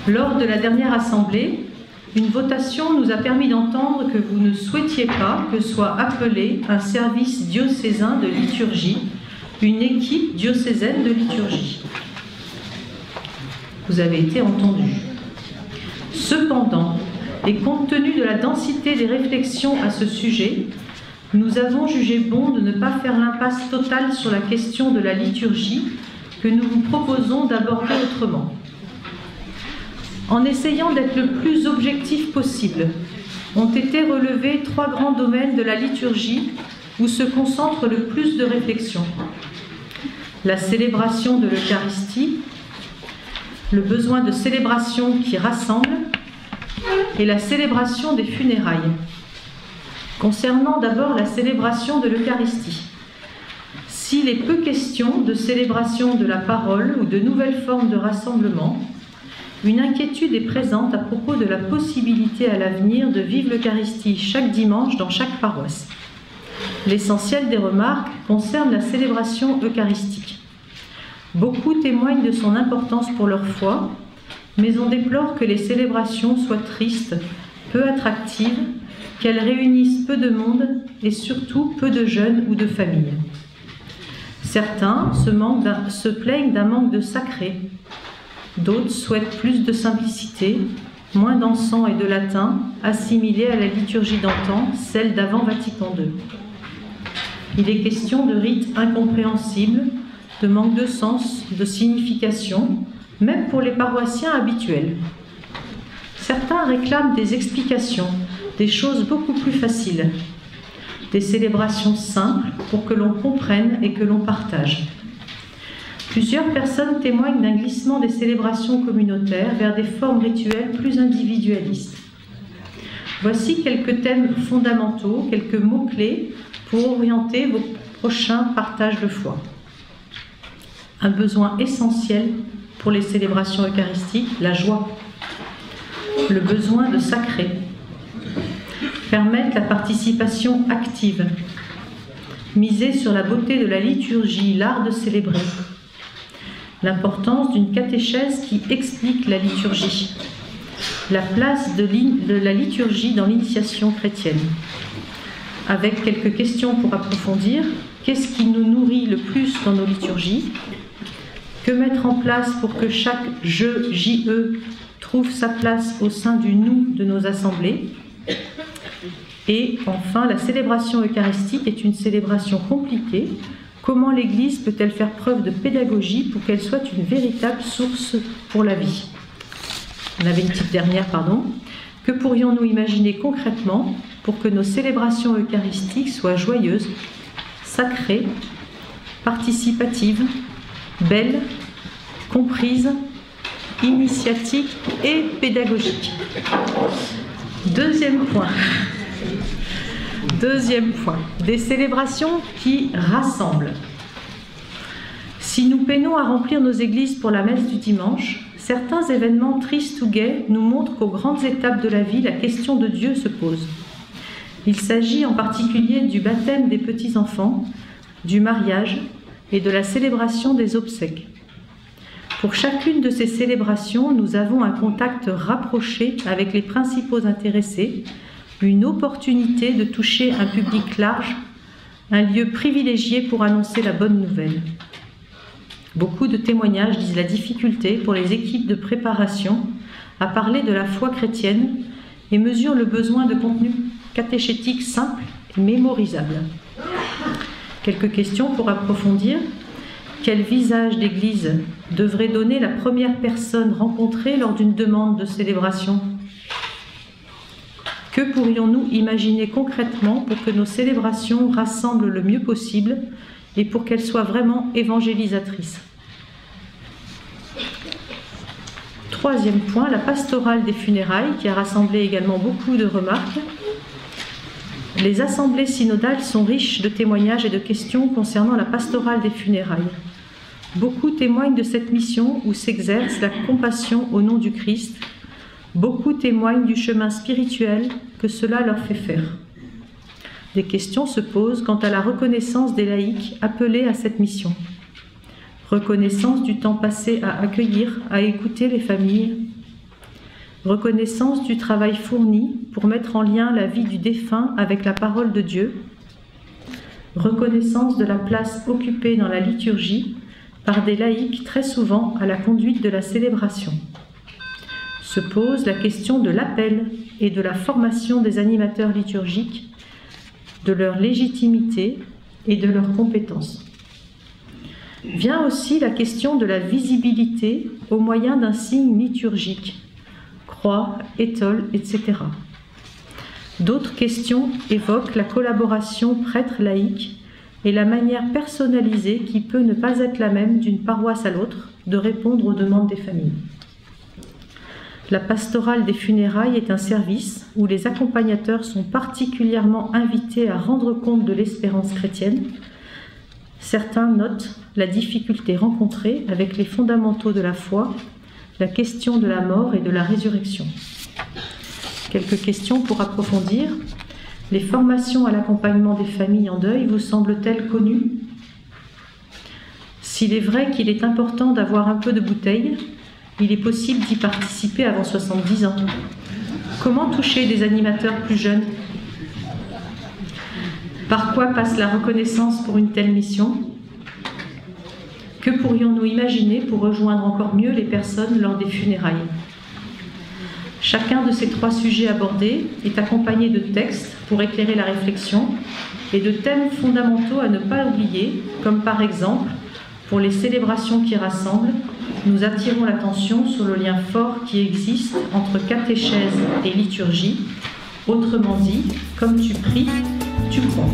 Lors de la dernière assemblée, une votation nous a permis d'entendre que vous ne souhaitiez pas que soit appelé un service diocésain de liturgie, une équipe diocésaine de liturgie. Vous avez été entendus. Cependant, et compte tenu de la densité des réflexions à ce sujet, nous avons jugé bon de ne pas faire l'impasse totale sur la question de la liturgie que nous vous proposons d'aborder autrement. En essayant d'être le plus objectif possible, ont été relevés 3 grands domaines de la liturgie où se concentre le plus de réflexion. La célébration de l'Eucharistie, le besoin de célébration qui rassemble et la célébration des funérailles. Concernant d'abord la célébration de l'Eucharistie, s'il est peu question de célébration de la parole ou de nouvelles formes de rassemblement, une inquiétude est présente à propos de la possibilité à l'avenir de vivre l'Eucharistie chaque dimanche dans chaque paroisse. L'essentiel des remarques concerne la célébration eucharistique. Beaucoup témoignent de son importance pour leur foi, mais on déplore que les célébrations soient tristes, peu attractives, qu'elles réunissent peu de monde et surtout peu de jeunes ou de familles. Certains se plaignent d'un manque de sacré. D'autres souhaitent plus de simplicité, moins d'encens et de latin, assimilés à la liturgie d'antan, celle d'avant Vatican II. Il est question de rites incompréhensibles, de manque de sens, de signification, même pour les paroissiens habituels. Certains réclament des explications, des choses beaucoup plus faciles, des célébrations simples pour que l'on comprenne et que l'on partage. Plusieurs personnes témoignent d'un glissement des célébrations communautaires vers des formes rituelles plus individualistes. Voici quelques thèmes fondamentaux, quelques mots-clés pour orienter vos prochains partages de foi. Un besoin essentiel pour les célébrations eucharistiques, la joie. Le besoin de sacré. Permettre la participation active. Miser sur la beauté de la liturgie, l'art de célébrer. L'importance d'une catéchèse qui explique la liturgie. La place de la liturgie dans l'initiation chrétienne. Avec quelques questions pour approfondir. Qu'est-ce qui nous nourrit le plus dans nos liturgies? Que mettre en place pour que chaque je, JE, trouve sa place au sein du nous de nos assemblées? Et enfin, la célébration eucharistique est une célébration compliquée. Comment l'Église peut-elle faire preuve de pédagogie pour qu'elle soit une véritable source pour la vie? On avait une petite dernière, pardon. Que pourrions-nous imaginer concrètement pour que nos célébrations eucharistiques soient joyeuses, sacrées, participatives, belles, comprises, initiatiques et pédagogiques? Deuxième point, des célébrations qui rassemblent. Si nous peinons à remplir nos églises pour la messe du dimanche, certains événements tristes ou gais nous montrent qu'aux grandes étapes de la vie, la question de Dieu se pose. Il s'agit en particulier du baptême des petits-enfants, du mariage et de la célébration des obsèques. Pour chacune de ces célébrations, nous avons un contact rapproché avec les principaux intéressés, une opportunité de toucher un public large, un lieu privilégié pour annoncer la bonne nouvelle. Beaucoup de témoignages disent la difficulté pour les équipes de préparation à parler de la foi chrétienne et mesurent le besoin de contenu catéchétique simple et mémorisable. Quelques questions pour approfondir. Quel visage d'église devrait donner la première personne rencontrée lors d'une demande de célébration? Que pourrions-nous imaginer concrètement pour que nos célébrations rassemblent le mieux possible et pour qu'elles soient vraiment évangélisatrices? Troisième point, la pastorale des funérailles qui a rassemblé également beaucoup de remarques. Les assemblées synodales sont riches de témoignages et de questions concernant la pastorale des funérailles. Beaucoup témoignent de cette mission où s'exerce la compassion au nom du Christ. Beaucoup témoignent du chemin spirituel que cela leur fait faire. Des questions se posent quant à la reconnaissance des laïcs appelés à cette mission. Reconnaissance du temps passé à accueillir, à écouter les familles, reconnaissance du travail fourni pour mettre en lien la vie du défunt avec la parole de Dieu, reconnaissance de la place occupée dans la liturgie par des laïcs très souvent à la conduite de la célébration. Se pose la question de l'appel et de la formation des animateurs liturgiques, de leur légitimité et de leurs compétences. Vient aussi la question de la visibilité au moyen d'un signe liturgique, croix, étole, etc. D'autres questions évoquent la collaboration prêtre-laïque et la manière personnalisée qui peut ne pas être la même d'une paroisse à l'autre de répondre aux demandes des familles. La pastorale des funérailles est un service où les accompagnateurs sont particulièrement invités à rendre compte de l'espérance chrétienne. Certains notent la difficulté rencontrée avec les fondamentaux de la foi, la question de la mort et de la résurrection. Quelques questions pour approfondir. Les formations à l'accompagnement des familles en deuil vous semblent-elles connues? S'il est vrai qu'il est important d'avoir un peu de bouteille, il est possible d'y participer avant 70 ans. Comment toucher des animateurs plus jeunes? Par quoi passe la reconnaissance pour une telle mission? Que pourrions-nous imaginer pour rejoindre encore mieux les personnes lors des funérailles? Chacun de ces 3 sujets abordés est accompagné de textes pour éclairer la réflexion et de thèmes fondamentaux à ne pas oublier, comme par exemple, pour les célébrations qui rassemblent, nous attirons l'attention sur le lien fort qui existe entre catéchèse et liturgie. Autrement dit, comme tu pries, tu crois.